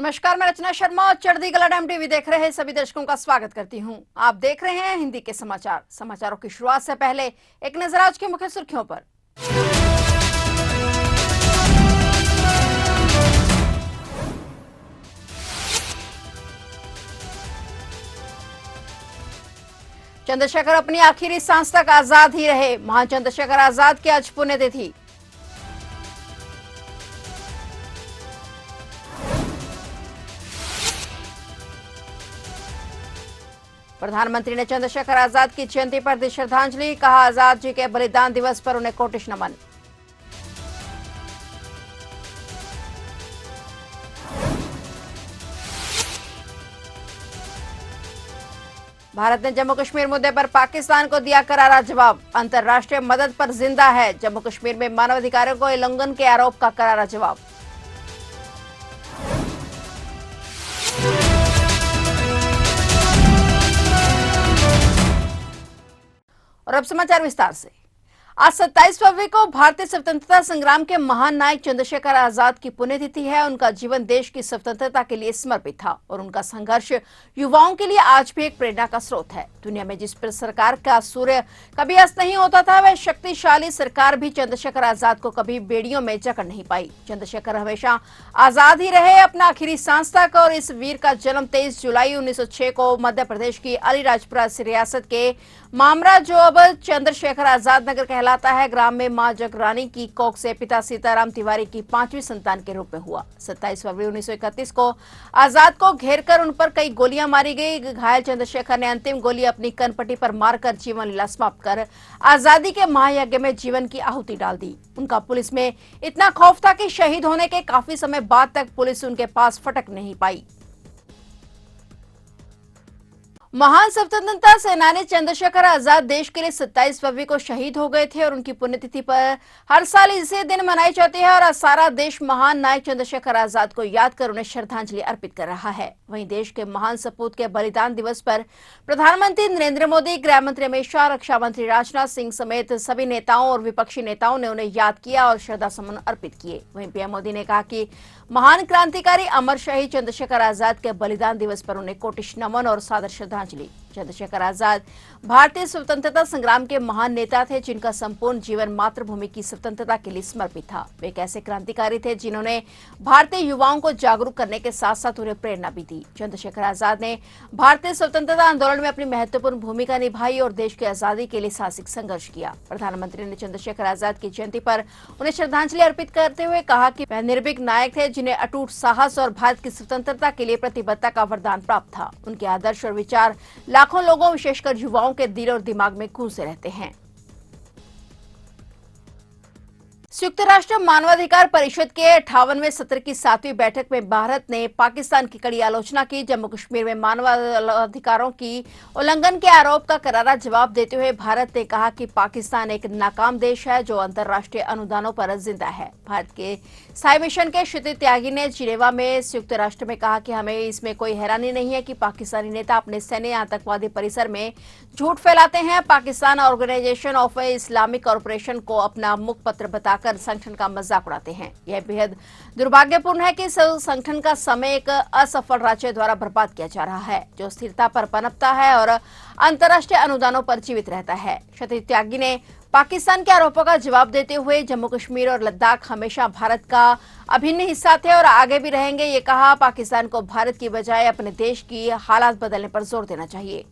नमस्कार, मैं रचना शर्मा और चढ़ती कला टाइम टीवी देख रहे सभी दर्शकों का स्वागत करती हूं। आप देख रहे हैं हिंदी के समाचार। समाचारों की शुरुआत से पहले एक नजर आज की मुख्य सुर्खियों पर। चंद्रशेखर अपनी आखिरी सांस तक आजाद ही रहे। महान चंद्रशेखर आजाद की आज पुण्यतिथि। प्रधानमंत्री ने चंद्रशेखर आजाद की जयंती पर दी श्रद्धांजलि। कहा, आजाद जी के बलिदान दिवस पर उन्हें कोटिश नमन। भारत ने जम्मू कश्मीर मुद्दे पर पाकिस्तान को दिया करारा जवाब। अंतर्राष्ट्रीय मदद पर जिंदा है। जम्मू कश्मीर में मानवाधिकारों को उल्लंघन के आरोप का करारा जवाब। और अब समाचार विस्तार से। आज 27 फरवरी को भारतीय स्वतंत्रता संग्राम के महान नायक चंद्रशेखर आजाद की पुण्यतिथि है। उनका जीवन देश की स्वतंत्रता के लिए समर्पित था और उनका संघर्ष युवाओं के लिए आज भी एक प्रेरणा का स्रोत है। दुनिया में जिस पर सरकार का सूर्य कभी अस्त नहीं होता था, वह शक्तिशाली सरकार भी चंद्रशेखर आजाद को कभी बेड़ियों में जकड़ नहीं पाई। चंद्रशेखर हमेशा आजाद ही रहे, अपना आखिरी सांस तक। और इस वीर का जन्म 23 जुलाई 1906 को मध्य प्रदेश की अलीराजपुरा रियासत के मामरा, जो अब चंद्रशेखर आजाद नगर कहलाता है, ग्राम में मां जगरानी की कोख से पिता सीताराम तिवारी की 5वीं संतान के रूप में हुआ। 27 फरवरी 1931 को आजाद को घेरकर उन पर कई गोलियां मारी गई। घायल चंद्रशेखर ने अंतिम गोली अपनी कनपट्टी पर मारकर जीवन लीला समाप्त कर आजादी के महायज्ञ में जीवन की आहुति डाल दी। उनका पुलिस में इतना खौफ था कि शहीद होने के काफी समय बाद तक पुलिस उनके पास फटक नहीं पाई। महान स्वतंत्रता सेनानी चंद्रशेखर आजाद देश के लिए 27 फरवरी को शहीद हो गए थे और उनकी पुण्यतिथि पर हर साल इसे दिन मनाई जाती है और सारा देश महान नायक चंद्रशेखर आजाद को याद कर उन्हें श्रद्धांजलि अर्पित कर रहा है। वहीं देश के महान सपूत के बलिदान दिवस पर प्रधानमंत्री नरेंद्र मोदी, गृह मंत्री अमित शाह, रक्षा मंत्री राजनाथ सिंह समेत सभी नेताओं और विपक्षी नेताओं ने उन्हें याद किया और श्रद्धा सुमन अर्पित किए। वहीं पीएम मोदी ने कहा कि महान क्रांतिकारी अमर शहीद चंद्रशेखर आजाद के बलिदान दिवस पर उन्हें कोटिश नमन और सादर श्रद्धांजलि। चंद्रशेखर आजाद भारतीय स्वतंत्रता संग्राम के महान नेता थे, जिनका संपूर्ण जीवन मातृभूमि की स्वतंत्रता के लिए समर्पित था। वे एक ऐसे क्रांतिकारी थे जिन्होंने भारतीय युवाओं को जागरूक करने के साथ साथ उन्हें प्रेरणा भी दी। चंद्रशेखर आजाद ने भारतीय स्वतंत्रता आंदोलन में अपनी महत्वपूर्ण भूमिका निभाई और देश की आजादी के लिए साहसिक संघर्ष किया। प्रधानमंत्री ने चंद्रशेखर आजाद की जयंती पर उन्हें श्रद्धांजलि अर्पित करते हुए कहा कि वह निर्भीक नायक थे, जिन्हें अटूट साहस और भारत की स्वतंत्रता के लिए प्रतिबद्धता का वरदान प्राप्त था। उनके आदर्श और विचार लाखों लोगों, विशेषकर युवाओं के दिल और दिमाग में गूंजते रहते हैं। संयुक्त राष्ट्र मानवाधिकार परिषद के 58वें सत्र की 7वीं बैठक में भारत ने पाकिस्तान की कड़ी आलोचना की। जम्मू कश्मीर में मानवाधिकारों की उल्लंघन के आरोप का करारा जवाब देते हुए भारत ने कहा कि पाकिस्तान एक नाकाम देश है जो अंतर्राष्ट्रीय अनुदानों पर जिंदा है। भारत के स्थायी मिशन के क्षिति त्यागी ने जिनेवा में संयुक्त राष्ट्र में कहा कि हमें इसमें कोई हैरानी नहीं है कि पाकिस्तानी नेता अपने सैन्य आतंकवादी परिसर में झूठ फैलाते हैं। Pakistan organisation of Islamic corporation को अपना मुखपत्र बताकर संगठन का मजाक उड़ाते हैं। यह बेहद दुर्भाग्यपूर्ण है कि संगठन का समय एक असफल राज्य द्वारा बर्बाद किया जा रहा है, जो स्थिरता पर पनपता है और अंतर्राष्ट्रीय अनुदानों पर जीवित रहता है। क्षति त्यागी ने पाकिस्तान के आरोपों का जवाब देते हुए जम्मू कश्मीर और लद्दाख हमेशा भारत का अभिन्न हिस्सा थे और आगे भी रहेंगे। ये कहा, पाकिस्तान को भारत की बजाय अपने देश की हालात बदलने पर जोर देना चाहिए।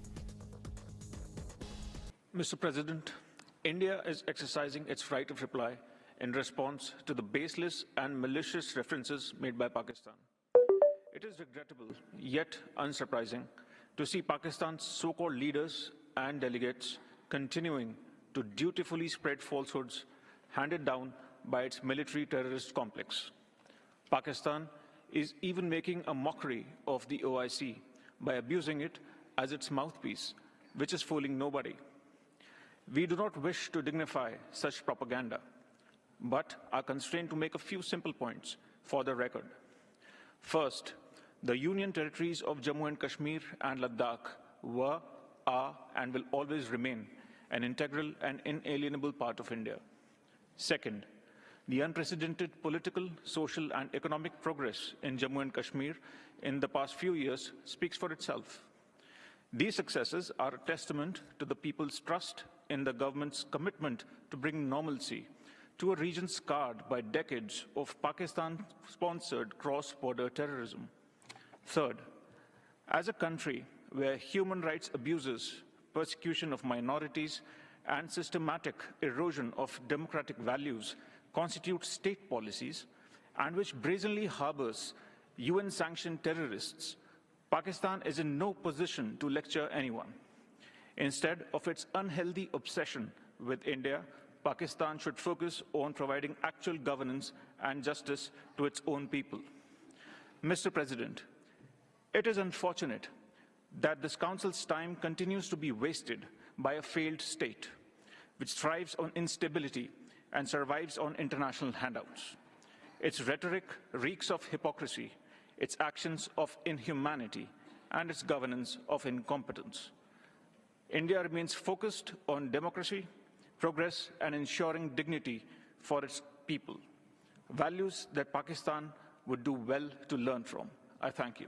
Mr. President, India is exercising its right of reply in response to the baseless and malicious references made by Pakistan. It is regrettable, yet unsurprising, to see Pakistan's so-called leaders and delegates continuing to dutifully spread falsehoods handed down by its military terrorist complex. Pakistan is even making a mockery of the OIC by abusing it as its mouthpiece, which is fooling nobody. We do not wish to dignify such propaganda, but are constrained to make a few simple points for the record. First, the Union territories of Jammu and Kashmir and Ladakh were, are, and will always remain an integral and inalienable part of India. Second, The unprecedented political, social, and economic progress in Jammu and Kashmir in the past few years speaks for itself. These successes are a testament to the people's trust in the government's commitment to bring normalcy to a region scarred by decades of Pakistan-sponsored cross-border terrorism. Third, as a country where human rights abuses, persecution of minorities, and systematic erosion of democratic values constitute state policies, and which brazenly harbors UN-sanctioned terrorists, Pakistan is in no position to lecture anyone. Instead of its unhealthy obsession with India, Pakistan should focus on providing actual governance and justice to its own people. Mr. President, it is unfortunate that this Council's time continues to be wasted by a failed state, which thrives on instability and survives on international handouts. Its rhetoric reeks of hypocrisy, its actions of inhumanity, and its governance of incompetence. India remains focused on democracy, progress, and ensuring dignity for its people, values that Pakistan would do well to learn from. I thank you.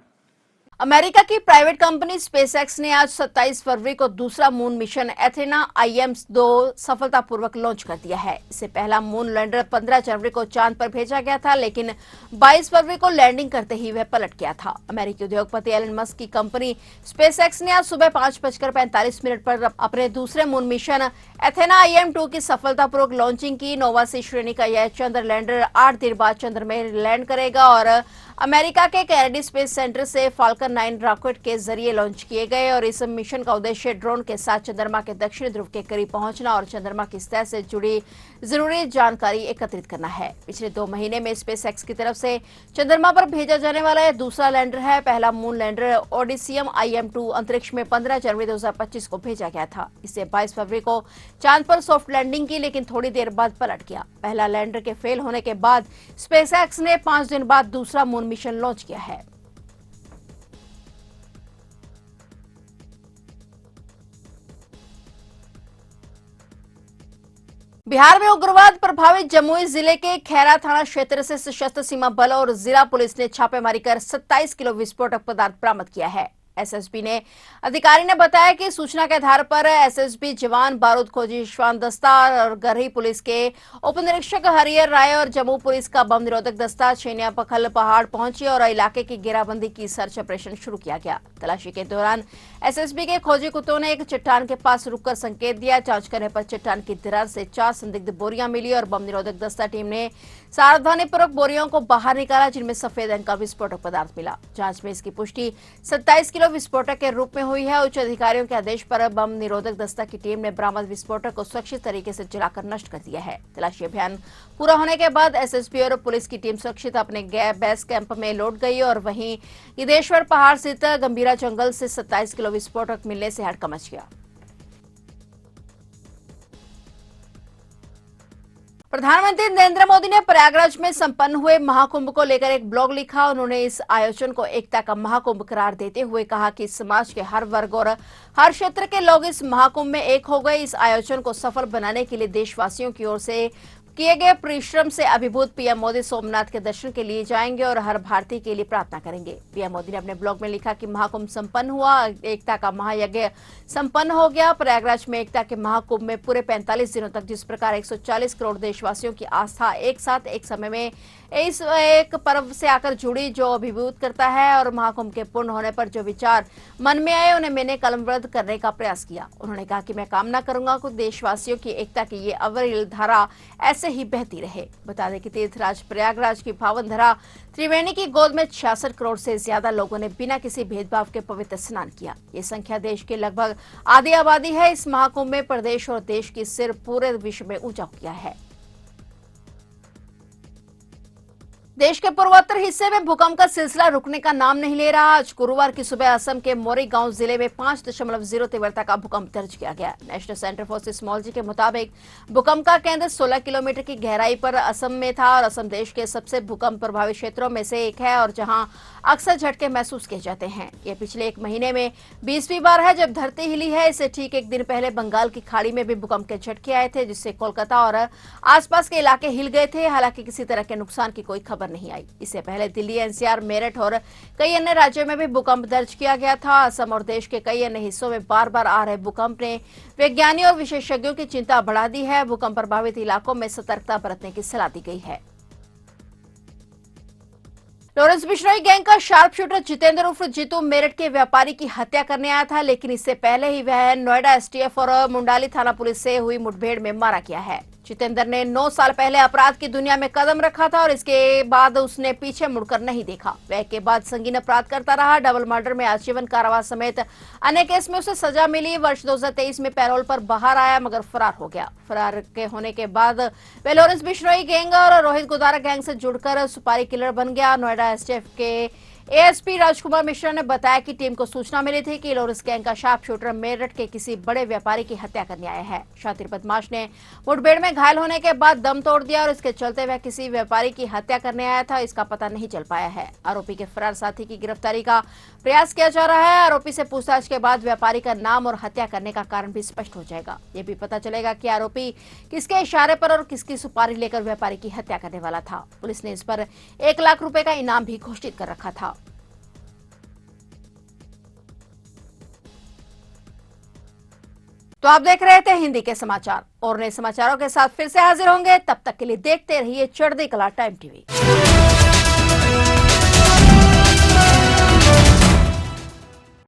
America की private company SpaceX ने आज 27 फरवरी को दूसरा moon mission Athena IM-2 सफलतापूर्वक launch कर दिया है। इससे पहला मून लैंडर 15 जनवरी को चांद पर भेजा गया था, लेकिन 22 फरवरी को लैंडिंग करते ही वह पलट गया था। अमेरिकी उद्योगपति एलन मस्क की कंपनी स्पेसएक्स ने आज सुबह 5:45 पर अपने दूसरे मून मिशन एथेना IM-2 की सफलतापूर्वक लॉन्चिंग की। नोवा सी श्रेणी का यह चंद्र लैंडर 8 दिन बाद चंद्र में लैंड करेगा और अमेरिका के कैनेडी स्पेस सेंटर से फाल्कन 9 रॉकेट के जरिए लॉन्च किए गए और इस मिशन का उद्देश्य ड्रोन के साथ चंद्रमा के दक्षिणी ध्रुव के करीब पहुंचना और चंद्रमा की सतह से जुड़ी जरूरी जानकारी एकत्रित करना है। पिछले 2 महीने में स्पेसएक्स की तरफ से चंद्रमा पर भेजा जाने वाला यह दूसरा लैंडर है। पहला मून लैंडर ओडिसियम IM-2 अंतरिक्ष में 15 जनवरी 2025 को भेजा गया था। इससे 22 फरवरी को चांद पर सॉफ्ट लैंडिंग की, लेकिन थोड़ी देर बाद पलट गया। पहला लैंडर के फेल होने के बाद स्पेसएक्स ने 5 दिन बाद दूसरा मून मिशन लॉन्च किया है। बिहार में उग्रवाद प्रभावित जमुई जिले के खैरा थाना क्षेत्र से सशस्त्र सीमा बल और जिला पुलिस ने छापेमारी कर 27 किलो विस्फोटक पदार्थ बरामद किया है। एसएसपी ने अधिकारी ने बताया कि सूचना के आधार पर एसएसपी जवान बारूद खोजी श्वान दस्ता और गरही पुलिस के उप निरीक्षक हरियर राय और जम्मू पुलिस का बम निरोधक दस्ता छेनिया पखल पहाड़ पहुंची और इलाके की घेराबंदी की सर्च ऑपरेशन शुरू किया गया। तलाशी के दौरान एसएसबी के खोजी कुत्तों ने एक चट्टान के पास रुककर संकेत दिया। जांच करने पर चट्टान की दरार से 4 संदिग्ध बोरियां मिली और बम निरोधक दस्ता टीम ने सावधानीपूर्वक बोरियों को बाहर निकाला, जिनमें सफेद रंग का विस्फोटक पदार्थ मिला। जांच में इसकी पुष्टि 27 किलो विस्फोटक के रूप में हुई है। उच्च अधिकारियों के आदेश पर बम निरोधक दस्ता की टीम ने बरामद विस्फोटक को सुरक्षित तरीके से जलाकर नष्ट कर दिया है। तलाशी अभियान पूरा होने के बाद एसएसपी और पुलिस की टीम सुरक्षित अपने बेस कैंप में लौट गई और वहीं गिद्धेश्वर पहाड़ स्थित गंभीरा जंगल से 27 किलो विस्फोटक मिलने से हड़कंप मच गया। प्रधानमंत्री नरेंद्र मोदी ने प्रयागराज में संपन्न हुए महाकुंभ को लेकर एक ब्लॉग लिखा। उन्होंने इस आयोजन को एकता का महाकुंभ करार देते हुए कहा कि समाज के हर वर्ग और हर क्षेत्र के लोग इस महाकुंभ में एक हो गए। इस आयोजन को सफल बनाने के लिए देशवासियों की ओर से किए गए परिश्रम से अभिभूत पीएम मोदी सोमनाथ के दर्शन के लिए जाएंगे और हर भारतीय के लिए प्रार्थना करेंगे। पीएम मोदी ने अपने ब्लॉग में लिखा कि महाकुंभ संपन्न हुआ, एकता का महायज्ञ संपन्न हो गया। प्रयागराज में एकता के महाकुंभ में पूरे 45 दिनों तक जिस प्रकार 140 करोड़ देशवासियों की आस्था एक साथ एक समय में इस एक पर्व से आकर जुड़ी, जो अभिभूत करता है और महाकुंभ के पूर्ण होने पर जो विचार मन में आए उन्हें मैंने कलमबद्ध करने का प्रयास किया। उन्होंने कहा कि मैं कामना करूंगा कि देशवासियों की एकता की ये अविरल धारा ऐसे ही बहती रहे। बता दें कि तीर्थराज प्रयागराज की पावन धरा त्रिवेणी की गोद में 66 करोड़ से ज्यादा लोगों ने बिना किसी भेदभाव के पवित्र स्नान किया। ये संख्या देश के लगभग आधी आबादी है। इस महाकुंभ में प्रदेश और देश की सिर पूरे विश्व में ऊंचा किया है। देश के पूर्वोत्तर हिस्से में भूकंप का सिलसिला रुकने का नाम नहीं ले रहा। आज गुरुवार की सुबह असम के मोरीगांव जिले में 5.0 तीव्रता का भूकंप दर्ज किया गया। नेशनल सेंटर फॉर सिस्मोलॉजी के मुताबिक भूकंप का केंद्र 16 किलोमीटर की गहराई पर असम में था और असम देश के सबसे भूकंप प्रभावित क्षेत्रों में से एक है और जहां अक्सर झटके महसूस किए जाते हैं। ये पिछले एक महीने में 20वीं बार है जब धरती हिली है। इससे ठीक एक दिन पहले बंगाल की खाड़ी में भी भूकंप के झटके आए थे, जिससे कोलकाता और आसपास के इलाके हिल गए थे। हालांकि किसी तरह के नुकसान की कोई खबर नहीं आई। इससे पहले दिल्ली, एनसीआर, मेरठ और कई अन्य राज्यों में भी भूकंप दर्ज किया गया था। असम और देश के कई अन्य हिस्सों में बार बार आ रहे भूकंप ने वैज्ञानिकों और विशेषज्ञों की चिंता बढ़ा दी है। भूकंप प्रभावित इलाकों में सतर्कता बरतने की सलाह दी गई है। लॉरेंस बिश्नोई गैंग का शार्प शूटर जितेंद्र उर्फ जीतू मेरठ के व्यापारी की हत्या करने आया था, लेकिन इससे पहले ही वह नोएडा एसटीएफ और मुंडाली थाना पुलिस से हुई मुठभेड़ में मारा गया है। जितेंद्र ने 9 साल पहले अपराध की दुनिया में कदम रखा था और इसके बाद उसने पीछे मुड़कर नहीं देखा। वह के बाद संगीन अपराध करता रहा। डबल मर्डर में आजीवन कारावास समेत अन्य केस में उसे सजा मिली। वर्ष 2023 में पैरोल पर बाहर आया मगर फरार हो गया। फरार के होने के बाद वह लॉरेंस बिश्नोई गैंग और रोहित गोदारा गैंग से जुड़कर सुपारी किलर बन गया। नोएडा एसटीएफ के एएसपी राजकुमार मिश्रा ने बताया कि टीम को सूचना मिली थी कि लॉरेंस गैंग का शार्प शूटर मेरठ के किसी बड़े व्यापारी की हत्या करने आया है। शातिर बदमाश ने मुठभेड़ में घायल होने के बाद दम तोड़ दिया और इसके चलते वह किसी व्यापारी की हत्या करने आया था, इसका पता नहीं चल पाया है। आरोपी के फरार साथी की गिरफ्तारी का प्रयास किया जा रहा है। आरोपी से पूछताछ के बाद व्यापारी का नाम और हत्या करने का कारण भी स्पष्ट हो जाएगा। ये भी पता चलेगा कि आरोपी किसके इशारे पर और किसकी सुपारी लेकर व्यापारी की हत्या करने वाला था। पुलिस ने इस पर 1 लाख रुपए का इनाम भी घोषित कर रखा था। तो आप देख रहे थे हिंदी के समाचार और नए समाचारों के साथ फिर से हाजिर होंगे। तब तक के लिए देखते रहिए चढ़ती कला टाइम टीवी।